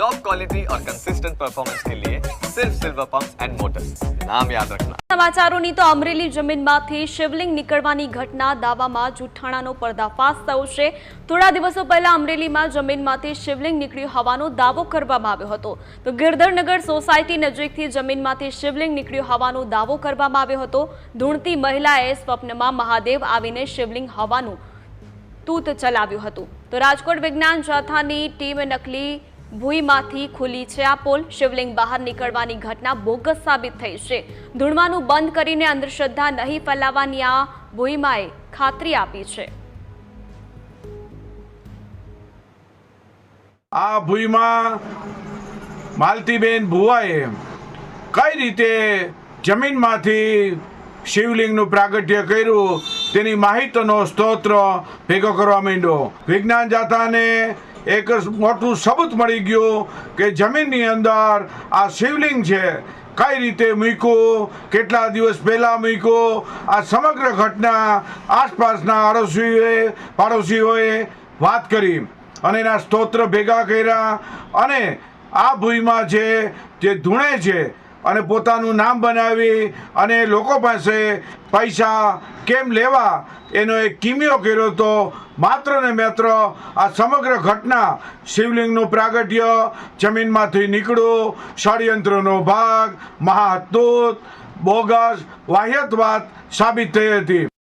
Top quality और consistent performance के लिए सिर्फ सिल्वर पंप्स एंड मोटर्स, नाम याद रखना। સમાચારોની તો અમરેલી જમીનમાંથી શિવલિંગ નીકળવાની ઘટના દાવામાં જૂઠાણાનો પર્દાફાશ થયો છે। થોડા દિવસો પહેલા અમરેલીમાં જમીનમાંથી શિવલિંગ નીકળ્યું હોવાનો દાવો કરવામાં આવ્યો હતો, તો ગિરધરનગર સોસાયટી નજીકથી જમીનમાંથી શિવલિંગ નીકળ્યું હોવાનો દાવો કરવામાં આવ્યો હતો। ધૂણતી મહિલાએ સ્વપ્નમાં મહાદેવ આવીને શિવલિંગ હોવાનું તૂત ચલાવ્યું હતું। તો રાજકોટ વિજ્ઞાન જાથાની ટીમ નકલી ભૂઈમાંથી ખુલી છે આ પોલ। શિવલિંગ બહાર નીકળવાની ઘટના બોગસ સાબિત થઈ છે। ધૂણવાનું બંધ કરીને અંધશ્રદ્ધા નહીં ફેલાવવાની આ ભૂઈમાએ ખાતરી આપી છે। આ ભૂઈમાં માલતીબેન ભુવાએ કઈ રીતે જમીનમાંથી શિવલિંગનું પ્રાગટ્ય કર્યું તેની માહિતીનો સ્તોત્ર ભેગો કરવા માંડ્યો। વિજ્ઞાન જાથાને એક મોટું સબૂત મળી ગયું કે જમીનની અંદર આ શિવલિંગ છે, કઈ રીતે મૂક્યું, કેટલા દિવસ પહેલાં મૂક્યું, આ સમગ્ર ઘટના આસપાસના પાડોશીઓએ વાત કરી અને એના સ્તોત્ર ભેગા કર્યા અને આ ભૂમિમાં જે ધૂણે છે અને પોતાનું નામ બનાવી અને લોકો પાસે પૈસા કેમ લેવા એનો એક કિમિયો કર્યો હતો। માત્ર ને માત્ર આ સમગ્ર ઘટના શિવલિંગનું પ્રાગટ્ય જમીનમાંથી નીકળ્યું ષડયંત્રનો ભાગ, મહાદૂત, બોગસ વાહિયાત વાત સાબિત થઈ હતી।